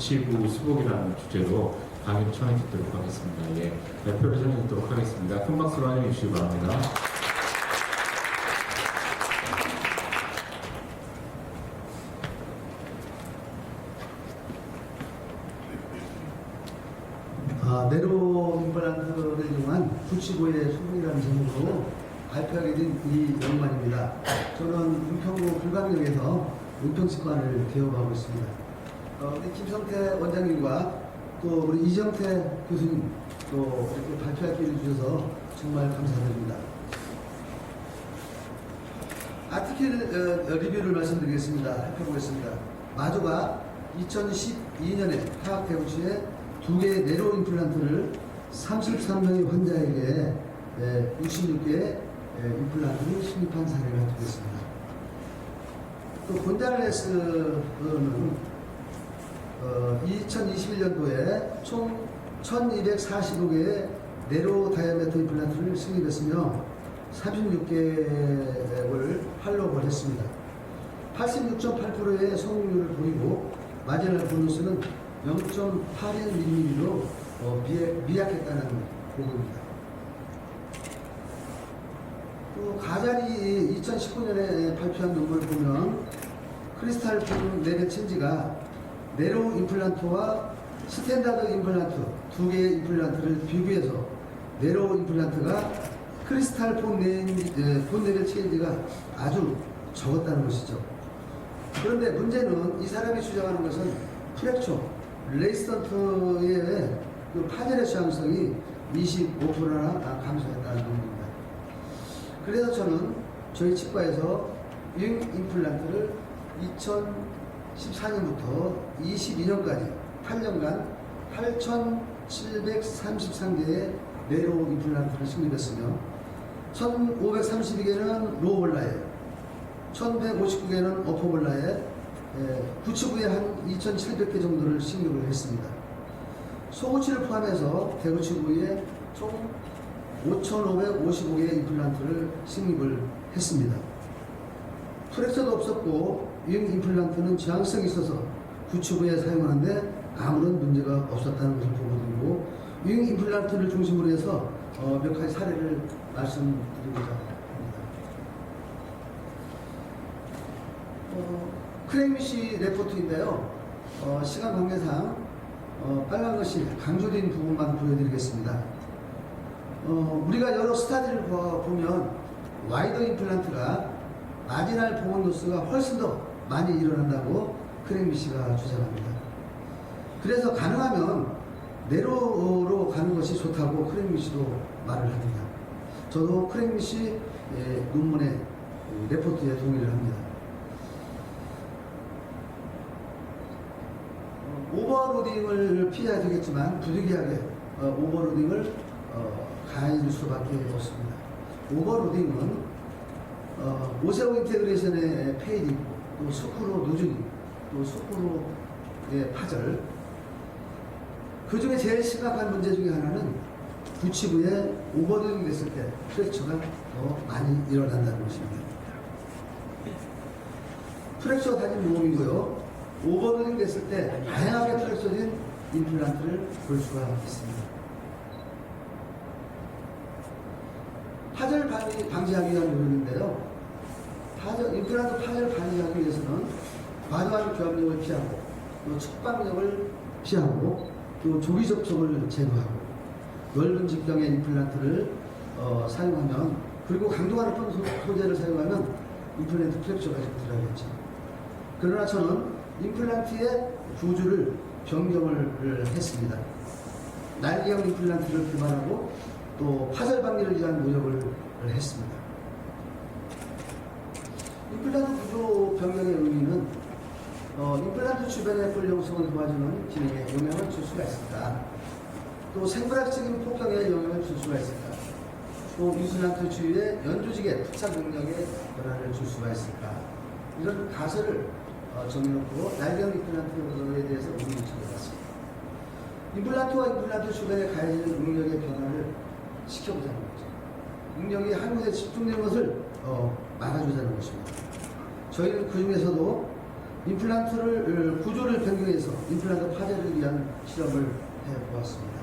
붙이고 수복이라는 주제로 강의를 청해 듣도록 하겠습니다. 예, 발표를 청해 듣도록 하겠습니다. 큰 박수로 환영해 주시기 바랍니다. 네로 임플란트를 이용한 붙이고의 수복이라는 제목으로 발표하게 된 이 영만입니다. 저는 은평구 불광역에서 은평치과를 개업하고 있습니다. 우리 김성태 원장님과 또 우리 이정태 교수님 또 이렇게 발표할 기회를 주셔서 정말 감사드립니다. 아티클 리뷰를 말씀드리겠습니다. 살펴보겠습니다. 마조가 2012년에 화학대구치에 2개의 네로 임플란트를 33명의 환자에게 66개의 임플란트를 식립한 사례가 되겠습니다. 또 곤잘레스는 2021년도에 총 1245개의 네로 다이아메터 임플란트를 식립했으며 36개를 팔로우를 했습니다. 86.8%의 성공률을 보이고 마지막 보너스는 0.81mm로 미약했다는 보고입니다. 또 가자리 2019년에 발표한 논문을 보면 크리스탈 폼 레벨 체인지가 네로 임플란트와 스탠다드 임플란트 2개의 임플란트를 비교해서 네로 임플란트가 크리스탈 폼 레벨 체인지가 아주 적었다는 것이죠. 그런데 문제는 이 사람이 주장하는 것은 프랙처 레이스턴트의 그 파열의 저항성이 25%나 감소했다는 겁니다. 그래서 저는 저희 치과에서 윙 임플란트를 2014년부터 22년까지 8년간 8,733개의 네로 임플란트를 식립했으며 1,532개는 로볼라에 1,159개는 어퍼볼라에 구치부에 한 2,700개 정도를 식립을 했습니다. 소구치를 포함해서 대구치 부위에 총 5,555개의 임플란트를 식립을 했습니다. 프랙처도 없었고 윙 임플란트는 저항성이 있어서 구치부에 사용하는데 아무런 문제가 없었다는 것을 보여드리고 윙 임플란트를 중심으로 해서 몇 가지 사례를 말씀드리고자 합니다. 크레미시 레포트인데요. 시간 관계상 빨간 것이 강조된 부분만 보여드리겠습니다. 우리가 여러 스타디를 보면 와이더 임플란트가 마지날 보건 노스가 훨씬 더 많이 일어난다고 크레미시가 주장합니다. 그래서 가능하면 네로로 가는 것이 좋다고 크레미시도 말을 합니다. 저도 크레미시 논문의 레포트에 동의를 합니다. 오버로딩을 피해야 되겠지만 부득이하게 오버로딩을 가해줄 수밖에 없습니다. 오버로딩은 오세오 인테그레이션의 페이딩, 또 스크루 누즈닝, 또 스크루의 파절. 그 중에 제일 심각한 문제 중에 하나는 구치부에 오버로딩 됐을 때 프랙처가 더 많이 일어난다는 것입니다. 프랙처 다진 모음이고요. 오버로딩 됐을 때 다양하게 프랙처진 임플란트를 볼 수가 있습니다. 파절 방지하기 위한 노력인데요. 임플란트 파절 방지하기 위해서는 과도한 교합력을 피하고 또 척박력을 피하고 또 조기 접촉을 제거하고 넓은 직경의 임플란트를 사용하면 그리고 강도가 높은 소재를 사용하면 임플란트 프랙처가 들어가겠죠. 그러나 저는 임플란트의 구조를 변경을 했습니다. 날개형 임플란트를 개발하고 또 파절 방지를 위한 노력을 했습니다. 임플란트 구조 변경의 의미는 임플란트 주변의 볼륨성을 도와주는 기능에 영향을 줄 수가 있을까? 또 생물학적인 폭격에 영향을 줄 수가 있을까? 또 임플란트 주위의 연조직의 부착 능력에 변화를 줄 수가 있을까? 이런 가설을 정해놓고 날개형 임플란트에 대해서 의미를 적어봤습니다. 임플란트와 임플란트 주변에 가해지는 능력의 변화를 시켜보자는 거죠. 능력이 한 곳에 집중되는 것을 막아주자는 것입니다. 저희는 그 중에서도 임플란트를 구조를 변경해서 임플란트 파제를 위한 실험을 해보았습니다.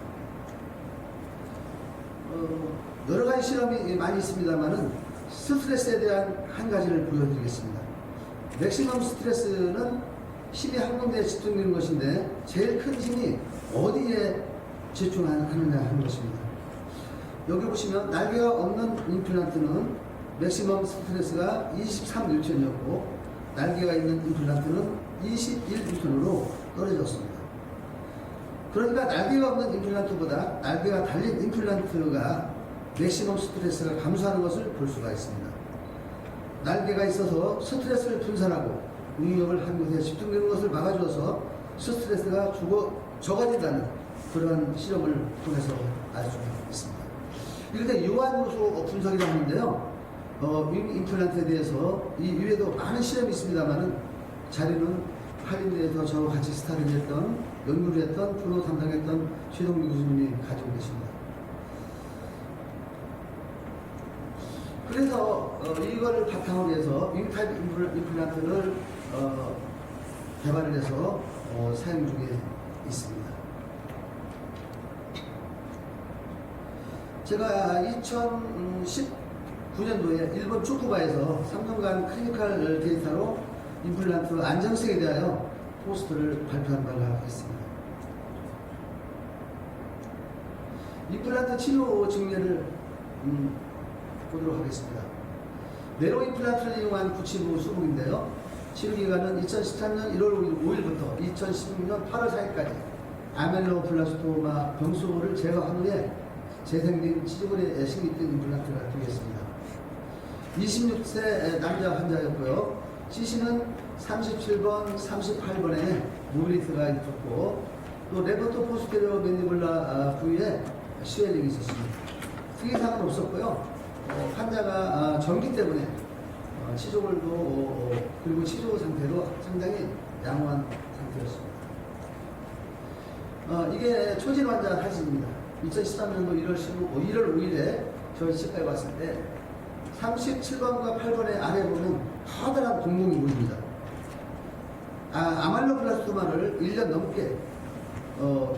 여러 가지 실험이 많이 있습니다만은 스트레스에 대한 한 가지를 보여드리겠습니다. 맥시멈 스트레스는 힘이 한 군데에 집중되는 것인데 제일 큰 힘이 어디에 집중하느냐 하는 것입니다. 여기 보시면 날개가 없는 임플란트는 맥시멈 스트레스가 23뉴턴이었고 날개가 있는 임플란트는 21뉴턴으로 떨어졌습니다. 그러니까 날개가 없는 임플란트보다 날개가 달린 임플란트가 맥시멈 스트레스가 감소하는 것을 볼 수가 있습니다. 날개가 있어서 스트레스를 분산하고 응력을 한 곳에 집중되는 것을 막아주어서 스트레스가 적어진다는 그런 실험을 통해서 알 수가 있습니다. 이런데 유한 요소 분석이라고 하는데요. 임플란트에 대해서 이 이외에도 많은 실험이 있습니다만은 자료는 한림대에서 저와 같이 스타를 했던 연구를 했던 프로 담당했던 최동규 교수님이 가지고 계십니다. 그래서 이걸 바탕으로 해서 윙타입 임플란트를 개발을 해서 사용 중에 있습니다. 제가 2019년도에 일본 초쿠바에서 3년간 클리니컬 데이터로 임플란트 안정성에 대하여 포스터를 발표한 바가 있습니다. 임플란트 치료 증례를 보도록 하겠습니다. 네로 임플란트를 이용한 구치부 수복인데요. 치료기간은 2013년 1월 5일부터 2016년 8월 4일까지 아멜로블라스토마 병소를 제거한 후에 재생된 치주근에 식립된 임플란트가 되겠습니다. 26세 남자 환자였고요. CC는 37번, 38번에 모빌리티가 있었고 또 레버토 포스테리어 맨디블라 부위에 스웰링이 있었습니다. 특이사항은 없었고요. 환자가 전기 때문에 치조골도 그리고 치조 상태도 상당히 양호한 상태였습니다. 이게 초진 환자 사진입니다. 2013년도 1월 5일에 저희 치과에 왔을 때 37번과 8번의 아래 보면 커다란 동공이 보입니다. 아말로블라스토마를 1년 넘게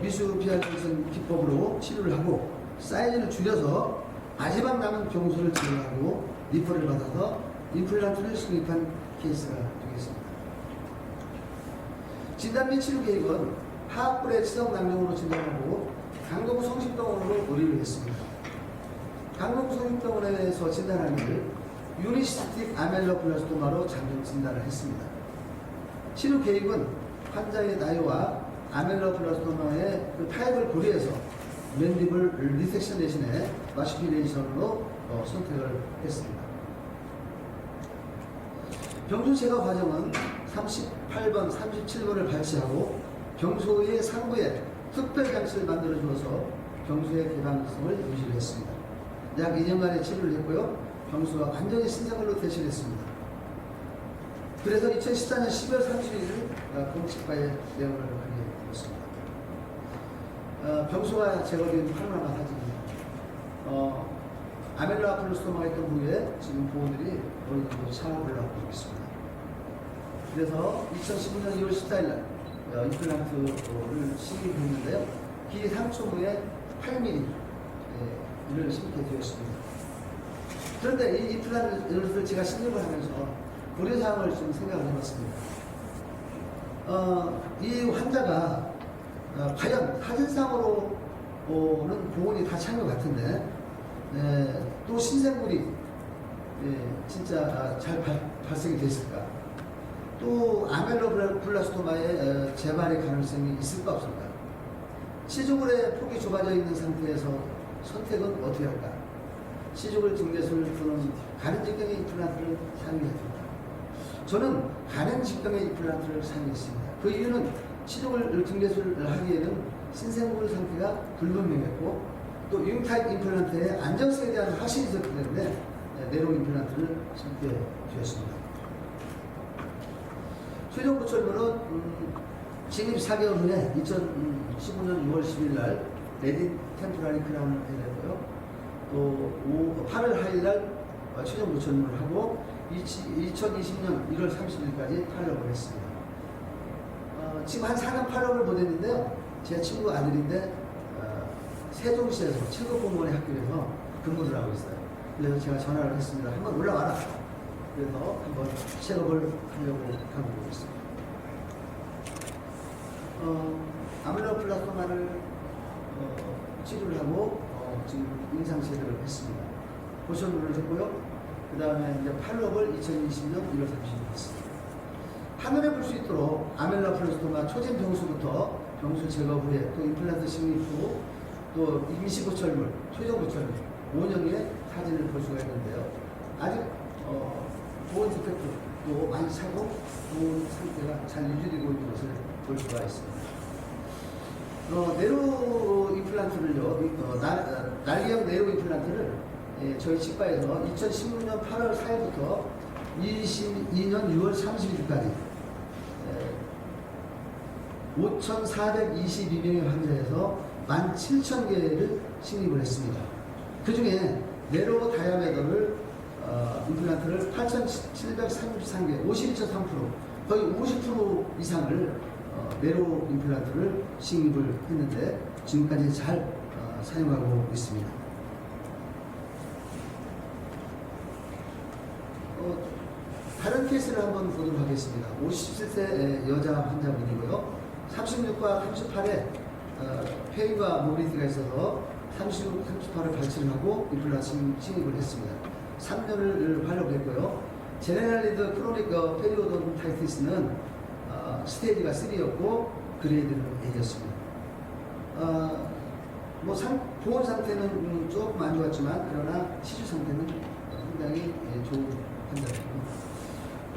미수비알전선 기법으로 치료를 하고 사이즈를 줄여서 마지막 남은 병소를 제거하고 리퍼를 받아서 임플란트를 식립한 케이스가 되겠습니다. 진단 및 치료 계획은 하악불의 치성낭경으로 진단하고 강동 성심병원으로 의뢰를 했습니다. 강동 성심병원에서 진단한 것을 유니시스틱 아멜로블라스토마로 진단을 했습니다. 치료 계획은 환자의 나이와 아멜로블라스토마의 그 타입을 고려해서 맨디블 리섹션 대신에 마시피레이션으로 선택을 했습니다. 병소 제거 과정은 38번, 37번을 발치하고 병소의 상부에 특별 장치를 만들어 주어서 병소의 개방성을 유지를 했습니다. 약 2년간의 치료를 했고요. 병소가 완전히 신생걸로 대신했습니다. 그래서 2014년 12월 31일 공치과에 내원을 하게 되었습니다. 병소가 제거된 파노라마 사진입니다. 아멜로블라스토마가 있던 부위에 지금 부호들이 어느 정도 차오를 하고 있습니다. 그래서 2015년 2월 14일 날 임플란트를 심입했는데요. 기 3초 후에 8mm를 심게 되었습니다. 그런데 이 임플란트를 제가 심립을 하면서 고려사항을 좀 생각을 해봤습니다. 이 환자가 과연 사진상으로는 보온이 다 찬 것 같은데 또 신생물이 진짜 잘 발생이 됐을까? 또 아멜로블라스토마의 재발의 가능성이 있을까 없을까? 치조골의 폭이 좁아져 있는 상태에서 선택은 어떻게 할까? 치조골 등대술을 또는 가는 직경의 임플란트를 사용했습니다. 저는 가는 직경의 임플란트를 사용했습니다. 그 이유는 치조골 등대술을 하기에는 신생물 상태가 불분명했고 또 윙타입 임플란트의 안정성에 대한 확신이 있었기 때문에 네로 임플란트를 심게 되었습니다. 최종 구철물은 진입 4개월 후에 2015년 6월 10일 날 레디 템포라리 크라운을 해냈고요. 또 8월 하일 날 최종 구철물을 하고 2020년 1월 30일까지 탄력을 했습니다. 지금 한 4년 8월을 보냈는데요. 제 친구 아들인데 세종시에서 7급 공무원의 학교에서 근무를 하고 있어요. 그래서 제가 전화를 했습니다. 한번 올라와라. 그래서 한번 체험을 하려고 가고 있습니다. 아멜로플라스마를 치료를 하고 지금 임상시술을 했습니다. 보션물을 했고요. 그 다음에 이제 팔로업을 2020년 1월 30일 했습니다. 한눈에 볼 수 있도록 아멜로플라스마 초진 병수부터 병수 제거 후에 또 임플란트 식립 후 또 임시 보철물, 최종 보철물 5년의 사진을 볼 수가 있는데요. 아직 보온 디펙트도 많이 차고 보온 상태가 잘 유지되고 있는 것을 볼 수가 있습니다. 네로 임플란트를요, 날개형 네로 임플란트를 저희 치과에서 2016년 8월 4일부터 22년 6월 30일까지 5,422명의 환자에서 17,000개를 식립을 했습니다. 그 중에 네로 다이아메더를 임플란트를 8,733개, 51.3%, 거의 50% 이상을 네로 임플란트를 식립을 했는데 지금까지 잘 사용하고 있습니다. 다른 케이스를 한번 보도록 하겠습니다. 57세 여자 환자분이고요. 36과 38에 페인과 모빌리티가 있어서 36, 38을 발치를 하고 임플란트 식립을 했습니다. 3년을 활용했고요. 제네랄리드 크로닉 페리오돈타이티스는 스테이지가 3였고 그레이드는 A였습니다. 보온 상태는 조금 안 좋았지만 그러나 치주 상태는 상당히 좋은 환자입니다.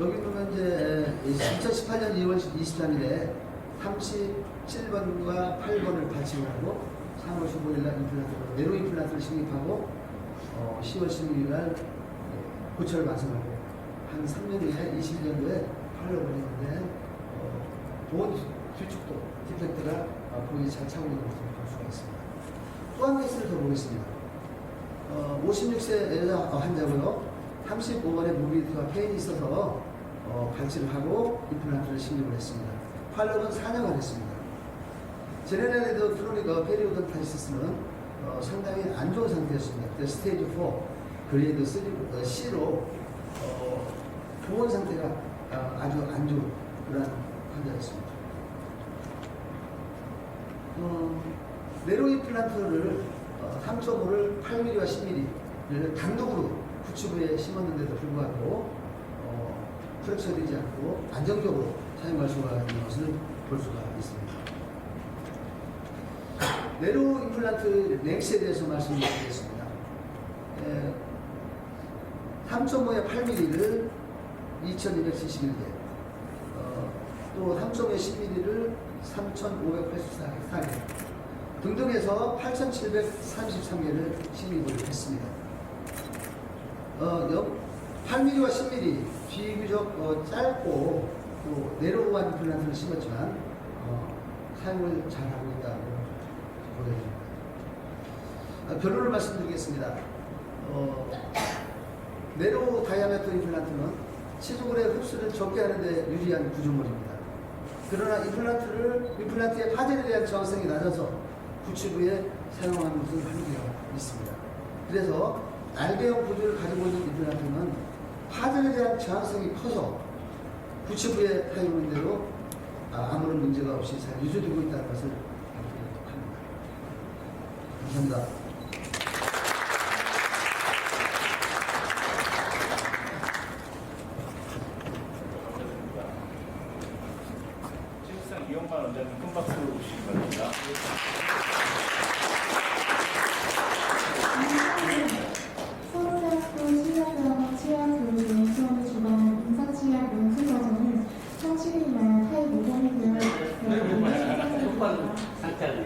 여기 보면 이제 2018년 2월 23일에 37번과 8번을 발치를 하고 3월 15일 날 네로 임플란트를 식립하고 10월 16일 날 고철을 완성하고 한 3년 후에 21년도에 팔로우를 했는데 보온 뒤축도 디펙트가 보이 잘 차고 있는 것을 볼 수가 있습니다. 또 한 케이스를 더 보겠습니다. 56세 여자 환자고요. 35번의 모빌리티와 페인이 있어서 발치를 하고 임플란트를 식립을 했습니다. 팔로우는 4년간 했습니다. 제네랄리드 크로닉 페리오돈타이티스는 상당히 안 좋은 상태였습니다. 스테이지 4, 그레이드 3C로 보온 상태가 아주 안 좋은 그런 환자였습니다. 네로 임플란트를 3.5를 8mm와 10mm를 단독으로 구치부에 심었는데도 불구하고 프랙처되지 않고 안정적으로 사용할 수가 있는 것을 볼 수가 있습니다. 네로 임플란트 랭스에 대해서 말씀드리겠습니다. 3.5에 8mm를 2271개, 또 3.5에 10mm를 3584개 등등해서 8733개를 식립을 했습니다. 8mm와 10mm 비교적 짧고 또 네로우한 임플란트를 심었지만 사용을 잘하고 있다고 보여집니다. 결론을 말씀드리겠습니다. 네로 다이아메터 임플란트는 치주골의 흡수를 적게 하는데 유리한 구조물입니다. 그러나 임플란트의 파열에 대한 저항성이 낮아서 구치부에 사용하는 것은 한계가 있습니다. 그래서 날개형 구조를 가지고 있는 임플란트는 파열에 대한 저항성이 커서 구치부에 사용하는 대로 아무런 문제가 없이 잘 유지되고 있다는 것을 합니다. 감사합니다. 실상 이용만 원장님 큰 박수로 주시기 바랍니다. 서울대학교 치료병원 치아교육의 수업을 주관한 임상치아 연수 과정은 31일 날 타입 모범이고요. 상태는